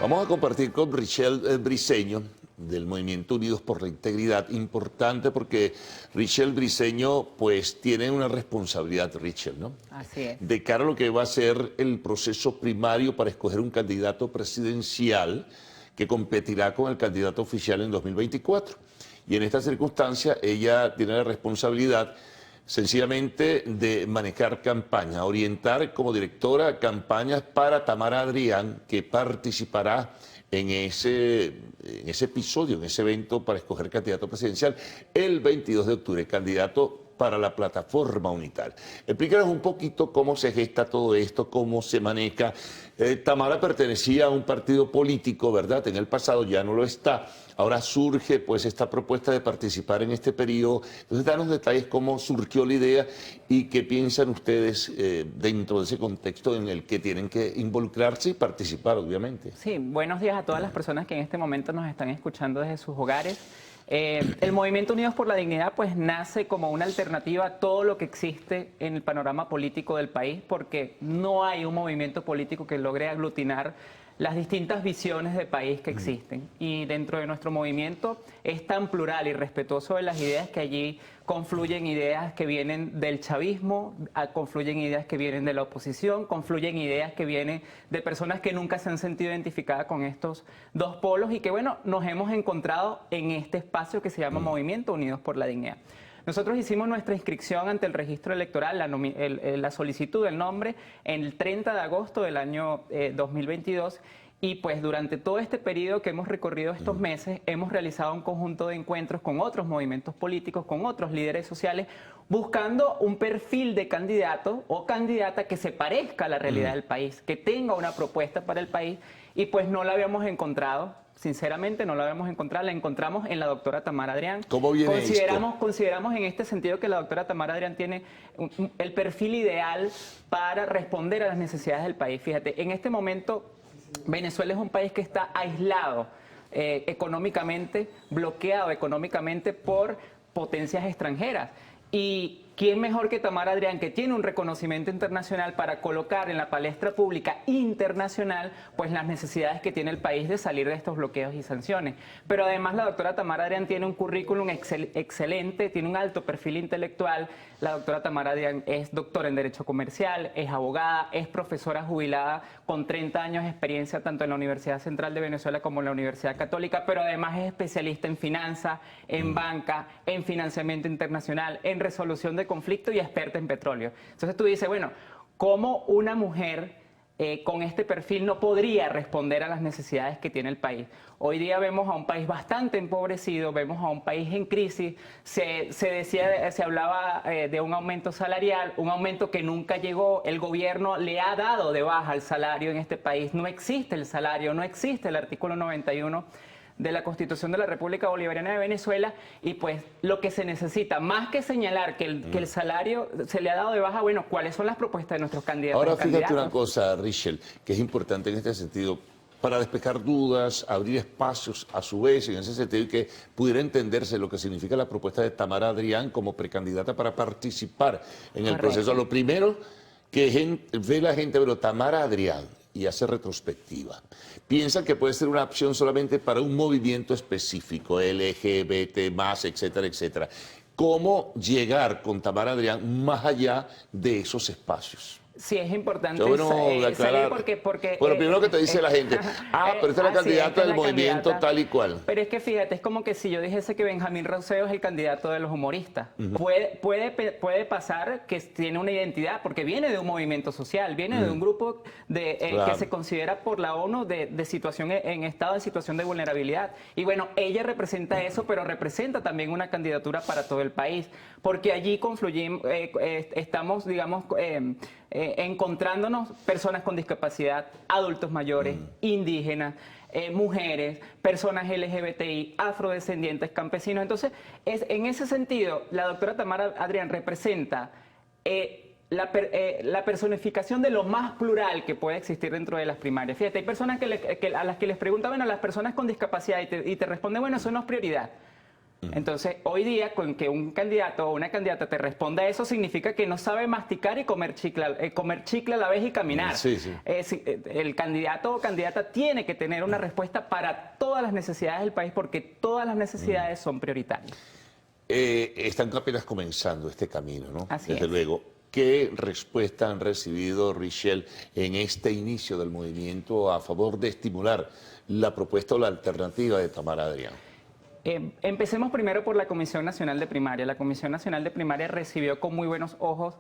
Vamos a compartir con Richelle Briceño, del Movimiento Unidos por la Integridad, importante porque Richelle Briceño pues tiene una responsabilidad, Richelle, ¿no? Así es. De cara a lo que va a ser el proceso primario para escoger un candidato presidencial que competirá con el candidato oficial en 2024. Y en esta circunstancia ella tiene la responsabilidad sencillamente de manejar campaña, orientar como directora campañas para Tamara Adrián, que participará en ese episodio, en ese evento para escoger candidato presidencial el 22 de octubre, candidato para la plataforma unitaria. Explícanos un poquito cómo se gesta todo esto, cómo se maneja. Tamara pertenecía a un partido político, ¿verdad? En el pasado ya no lo está. Ahora surge pues esta propuesta de participar en este periodo. Entonces, danos detalles cómo surgió la idea y qué piensan ustedes dentro de ese contexto en el que tienen que involucrarse y participar, obviamente. Sí, buenos días a todas las personas que en este momento nos están escuchando desde sus hogares. El Movimiento Unidos por la Dignidad pues nace como una alternativa a todo lo que existe en el panorama político del país, porque no hay un movimiento político que logre aglutinar las distintas visiones de país que existen. Y dentro de nuestro movimiento es tan plural y respetuoso de las ideas que allí confluyen ideas que vienen del chavismo, confluyen ideas que vienen de la oposición, confluyen ideas que vienen de personas que nunca se han sentido identificadas con estos dos polos y que, bueno, nos hemos encontrado en este espacio que se llama Movimiento Unidos por la Dignidad. Nosotros hicimos nuestra inscripción ante el registro electoral, la solicitud del nombre, el 30 de agosto del año 2022. Y pues durante todo este periodo que hemos recorrido estos meses, hemos realizado un conjunto de encuentros con otros movimientos políticos, con otros líderes sociales, buscando un perfil de candidato o candidata que se parezca a la realidad del país, que tenga una propuesta para el país, y pues no la habíamos encontrado. Sinceramente no la habíamos encontrado, la encontramos en la doctora Tamara Adrián. ¿Cómo viene Consideramos en este sentido que la doctora Tamara Adrián tiene el perfil ideal para responder a las necesidades del país. Fíjate, en este momento Venezuela es un país que está aislado económicamente, bloqueado económicamente por potencias extranjeras. Y ¿quién mejor que Tamara Adrián, que tiene un reconocimiento internacional, para colocar en la palestra pública internacional pues las necesidades que tiene el país de salir de estos bloqueos y sanciones? Pero además la doctora Tamara Adrián tiene un currículum excelente, tiene un alto perfil intelectual. La doctora Tamara Adrián es doctora en Derecho Comercial, es abogada, es profesora jubilada con 30 años de experiencia tanto en la Universidad Central de Venezuela como en la Universidad Católica, pero además es especialista en finanzas, en banca, en financiamiento internacional, en resolución de conflicto y experta en petróleo. Entonces tú dices, bueno, ¿cómo una mujer con este perfil no podría responder a las necesidades que tiene el país? Hoy día vemos a un país bastante empobrecido, vemos a un país en crisis, se hablaba de un aumento salarial, un aumento que nunca llegó. El gobierno le ha dado de baja el salario en este país, no existe el salario, no existe el artículo 91 de la Constitución de la República Bolivariana de Venezuela, y pues lo que se necesita, más que señalar que el salario se le ha dado de baja, bueno, ¿cuáles son las propuestas de nuestros candidatos? Ahora fíjate una cosa, Richelle, que es importante en este sentido, para despejar dudas, abrir espacios a su vez, en ese sentido, y que pudiera entenderse lo que significa la propuesta de Tamara Adrián como precandidata para participar en el proceso. Lo primero que ve la gente, pero Tamara Adrián, y hace retrospectiva, piensan que puede ser una opción solamente para un movimiento específico, LGBT+, etcétera, etcétera. ¿Cómo llegar con Tamara Adrián más allá de esos espacios? Sí, es importante salir porque bueno, primero que te dice la gente, pero esta es la candidata del movimiento tal y cual. Pero es que fíjate, es como que si yo dijese que Benjamín Rauseo es el candidato de los humoristas. Puede pasar que tiene una identidad, porque viene de un movimiento social, viene de un grupo que se considera por la ONU de situación en estado de situación de vulnerabilidad. Y bueno, ella representa eso, pero representa también una candidatura para todo el país, porque allí confluimos, estamos, digamos, encontrándonos personas con discapacidad, adultos mayores, indígenas, mujeres, personas LGBTI, afrodescendientes, campesinos. Entonces, en ese sentido, la doctora Tamara Adrián representa la personificación de lo más plural que puede existir dentro de las primarias. Fíjate, hay personas a las que les preguntan, bueno, las personas con discapacidad, y te responden, bueno, eso no es prioridad. Entonces, hoy día, con que un candidato o una candidata te responda eso, significa que no sabe masticar y comer chicle a la vez y caminar. Sí, sí. El candidato o candidata tiene que tener una respuesta para todas las necesidades del país, porque todas las necesidades son prioritarias. Están apenas comenzando este camino, ¿no? Así Desde es. luego. ¿Qué respuesta han recibido, Richelle, en este inicio del movimiento a favor de estimular la propuesta o la alternativa de Tamara Adrián? Empecemos primero por la Comisión Nacional de Primaria. La Comisión Nacional de Primaria recibió con muy buenos ojos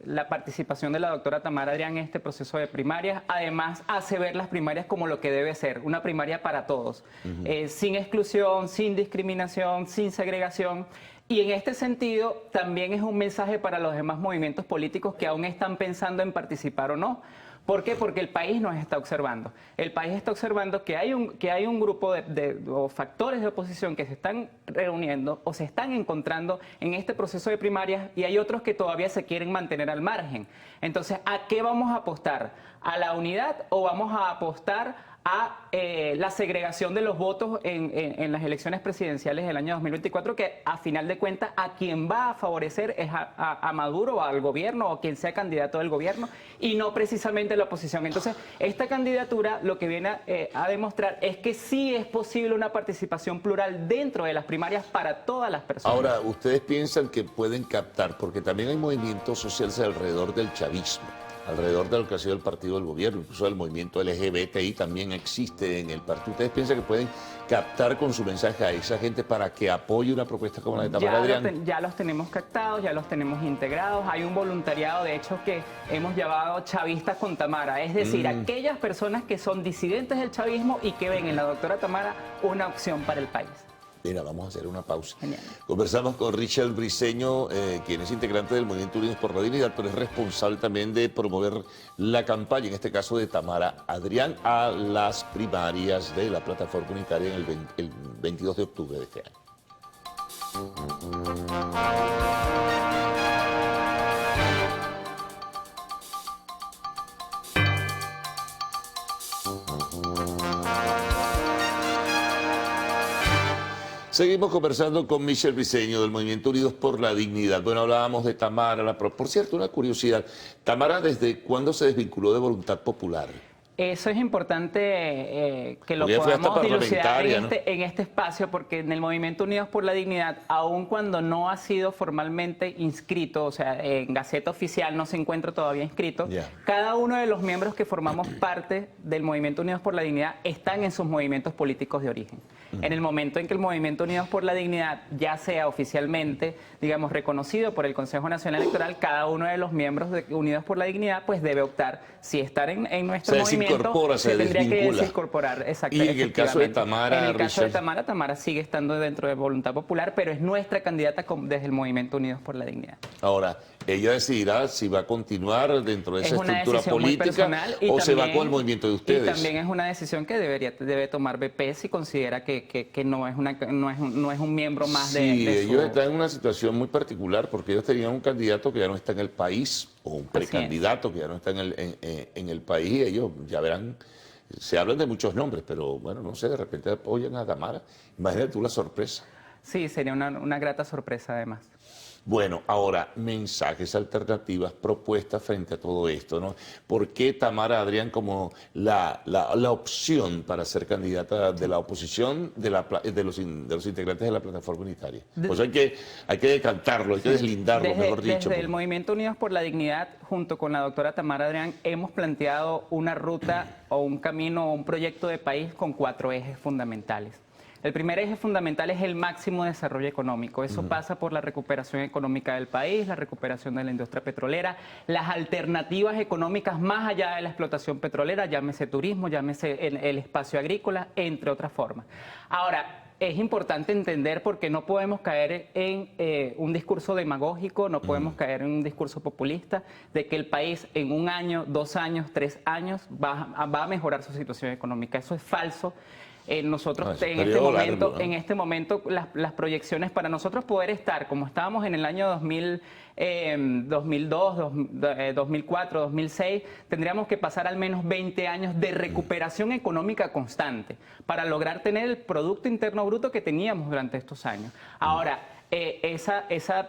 la participación de la doctora Tamara Adrián en este proceso de primarias. Además, hace ver las primarias como lo que debe ser, una primaria para todos, sin exclusión, sin discriminación, sin segregación. Y en este sentido, también es un mensaje para los demás movimientos políticos que aún están pensando en participar o no. ¿Por qué? Porque el país nos está observando. El país está observando que hay un grupo o factores de oposición que se están reuniendo o se están encontrando en este proceso de primarias, y hay otros que todavía se quieren mantener al margen. Entonces, ¿a qué vamos a apostar? ¿A la unidad o vamos a apostar a la segregación de los votos en las elecciones presidenciales del año 2024, que a final de cuentas a quien va a favorecer es a Maduro o al gobierno o quien sea candidato del gobierno, y no precisamente la oposición? Entonces, esta candidatura lo que viene a demostrar es que sí es posible una participación plural dentro de las primarias para todas las personas. Ahora, ¿ustedes piensan que pueden captar? Porque también hay movimientos sociales alrededor del chavismo, alrededor de lo que ha sido el partido del gobierno, incluso el movimiento LGBTI también existe en el partido. ¿Ustedes piensan que pueden captar con su mensaje a esa gente para que apoye una propuesta como la de Tamara Adrián? Ya los tenemos captados, ya los tenemos integrados. Hay un voluntariado, de hecho, que hemos llamado chavistas con Tamara. Es decir, aquellas personas que son disidentes del chavismo y que ven en la doctora Tamara una opción para el país. Mira, vamos a hacer una pausa. Genial. Conversamos con Richelle Briceño, quien es integrante del Movimiento Unidos por la Dignidad, pero es responsable también de promover la campaña, en este caso de Tamara Adrián, a las primarias de la Plataforma Unitaria en el 22 de octubre de este año. Seguimos conversando con Michelle Briceño del Movimiento Unidos por la Dignidad. Bueno, hablábamos de Tamara. Por cierto, una curiosidad. Tamara, ¿desde cuándo se desvinculó de Voluntad Popular? Eso es importante que lo Porque ella fue hasta podamos dilucidar parlamentaria, en este espacio, porque en el Movimiento Unidos por la Dignidad, aun cuando no ha sido formalmente inscrito, o sea, en Gaceta Oficial no se encuentra todavía inscrito, cada uno de los miembros que formamos parte del Movimiento Unidos por la Dignidad están en sus movimientos políticos de origen. En el momento en que el Movimiento Unidos por la Dignidad ya sea oficialmente, digamos, reconocido por el Consejo Nacional Electoral, cada uno de los miembros de Unidos por la Dignidad pues debe optar si estar en nuestro movimiento. Se tendría que desvincula. desincorporar, exacto. Y en el caso de Tamara, en el caso de Richelle, Tamara sigue estando dentro de Voluntad Popular, pero es nuestra candidata desde el Movimiento Unidos por la Dignidad. ahora, ella decidirá si va a continuar dentro de esa estructura política o se va con el movimiento de ustedes. Y también es una decisión que debe tomar BP si considera que no es un miembro más de Sí, su... ellos están en una situación muy particular porque ellos tenían un candidato que ya no está en el país o un precandidato que ya no está en el país, y ellos ya verán, se hablan de muchos nombres, pero bueno, no sé, de repente apoyan a Tamara. Imagínate tú la sorpresa. Sí, sería una grata sorpresa además. Bueno, ahora, mensajes, alternativas, propuestas frente a todo esto, ¿no? ¿Por qué Tamara Adrián como la opción para ser candidata de la oposición de los integrantes de la Plataforma Unitaria? Pues hay que decantarlo, hay que deslindarlo, mejor dicho. Desde el Movimiento Unidos por la Dignidad, junto con la doctora Tamara Adrián, hemos planteado una ruta o un camino o un proyecto de país con 4 ejes fundamentales. El primer eje fundamental es el máximo desarrollo económico. Eso pasa por la recuperación económica del país, la recuperación de la industria petrolera, las alternativas económicas más allá de la explotación petrolera, llámese turismo, llámese el espacio agrícola, entre otras formas. Ahora, es importante entender porque no podemos caer en un discurso demagógico, no podemos caer en un discurso populista de que el país en 1 año, 2 años, 3 años va a mejorar su situación económica. Eso es falso. nosotros es un periodo largo, ¿no? en este momento las proyecciones para nosotros poder estar como estábamos en el año 2002, 2004, 2006, tendríamos que pasar al menos 20 años de recuperación económica constante para lograr tener el Producto Interno Bruto que teníamos durante estos años. Ahora, esa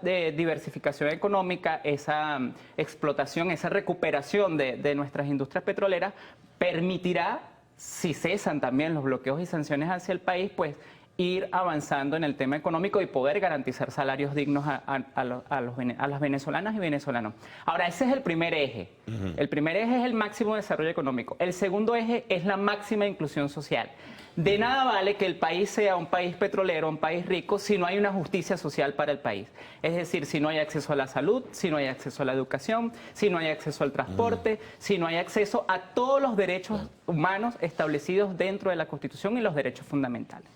diversificación económica, esa explotación, esa recuperación de nuestras industrias petroleras permitirá, si cesan también los bloqueos y sanciones hacia el país, pues ir avanzando en el tema económico y poder garantizar salarios dignos a las venezolanas y venezolanos. Ahora, ese es el primer eje. El primer eje es el máximo desarrollo económico. El segundo eje es la máxima inclusión social. De nada vale que el país sea un país petrolero, un país rico, si no hay una justicia social para el país. Es decir, si no hay acceso a la salud, si no hay acceso a la educación, si no hay acceso al transporte, si no hay acceso a todos los derechos humanos establecidos dentro de la Constitución y los derechos fundamentales.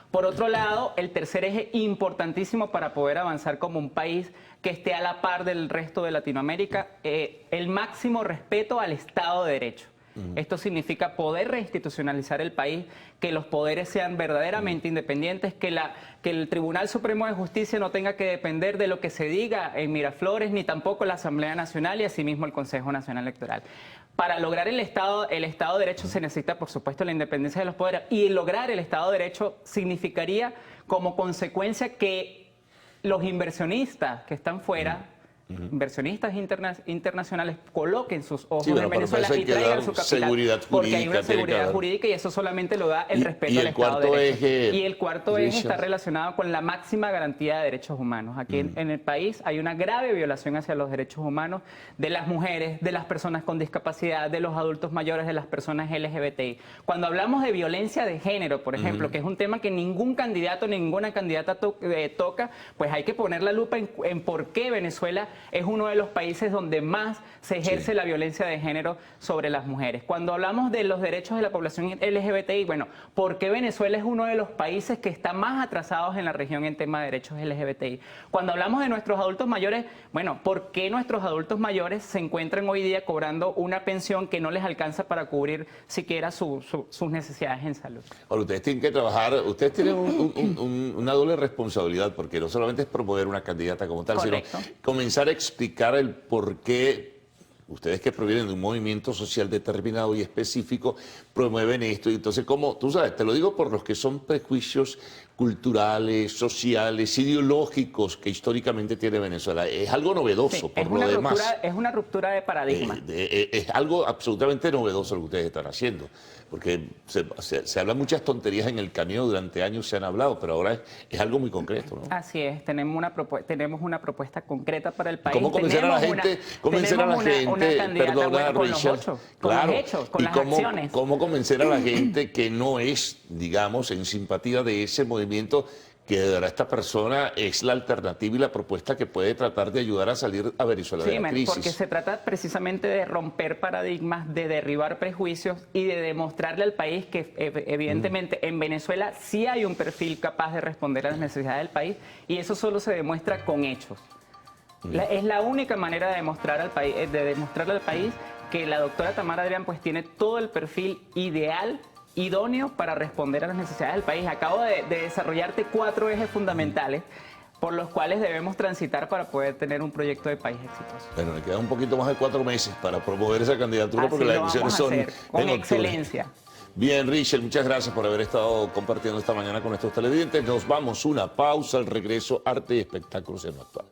Por otro lado, el tercer eje importantísimo para poder avanzar como un país que esté a la par del resto de Latinoamérica, el máximo respeto al Estado de Derecho. Esto significa poder reinstitucionalizar el país, que los poderes sean verdaderamente independientes, que el Tribunal Supremo de Justicia no tenga que depender de lo que se diga en Miraflores, ni tampoco la Asamblea Nacional y asimismo el Consejo Nacional Electoral. Para lograr el Estado de Derecho se necesita, por supuesto, la independencia de los poderes, y lograr el Estado de Derecho significaría como consecuencia que los inversionistas que están fuera, inversionistas internacionales, coloquen sus ojos en Venezuela y traigan su capital, porque hay una seguridad jurídica y eso solamente lo da el respeto al Estado de Derecho. Y el cuarto eje está relacionado con la máxima garantía de derechos humanos. Aquí en el país hay una grave violación hacia los derechos humanos de las mujeres, de las personas con discapacidad, de los adultos mayores, de las personas LGBTI. Cuando hablamos de violencia de género, por ejemplo, que es un tema que ningún candidato, ninguna candidata toca, pues hay que poner la lupa en por qué Venezuela es uno de los países donde más se ejerce la violencia de género sobre las mujeres. Cuando hablamos de los derechos de la población LGBTI, bueno, ¿por qué Venezuela es uno de los países que está más atrasados en la región en tema de derechos LGBTI? Cuando hablamos de nuestros adultos mayores, bueno, ¿por qué nuestros adultos mayores se encuentran hoy día cobrando una pensión que no les alcanza para cubrir siquiera sus necesidades en salud? Ahora, ustedes tienen que trabajar, ustedes tienen una doble responsabilidad, porque no solamente es promover una candidata como tal, Correcto. sino comenzar a explicar el por qué ustedes, que provienen de un movimiento social determinado y específico, promueven esto. Y entonces, como tú sabes, te lo digo por los que son prejuicios culturales, sociales, ideológicos que históricamente tiene Venezuela. Es algo novedoso, por lo demás. Es una ruptura de paradigma. Es algo absolutamente novedoso lo que ustedes están haciendo, porque se hablan muchas tonterías en el camino, durante años se han hablado, pero ahora es algo muy concreto, ¿no? Así es, tenemos una propuesta concreta para el país. ¿Cómo convencer a la gente? Perdona, Richard, con los hechos, con las acciones. ¿Cómo convencer a la gente que no es, digamos, en simpatía de ese movimiento, que de verdad esta persona es la alternativa y la propuesta que puede tratar de ayudar a salir a Venezuela de la crisis? Porque se trata precisamente de romper paradigmas, de derribar prejuicios y de demostrarle al país que evidentemente en Venezuela sí hay un perfil capaz de responder a las necesidades del país, y eso solo se demuestra con hechos. Es la única manera de demostrarle al país que la doctora Tamara Adrián pues tiene todo el perfil ideal, idóneo para responder a las necesidades del país. Acabo de desarrollarte 4 ejes fundamentales por los cuales debemos transitar para poder tener un proyecto de país exitoso. Bueno, le quedan un poquito más de 4 meses para promover esa candidatura. Así porque las elecciones son con excelencia. Bien, Richard, muchas gracias por haber estado compartiendo esta mañana con nuestros televidentes. Nos vamos, una pausa, al regreso, arte y espectáculos en lo actual.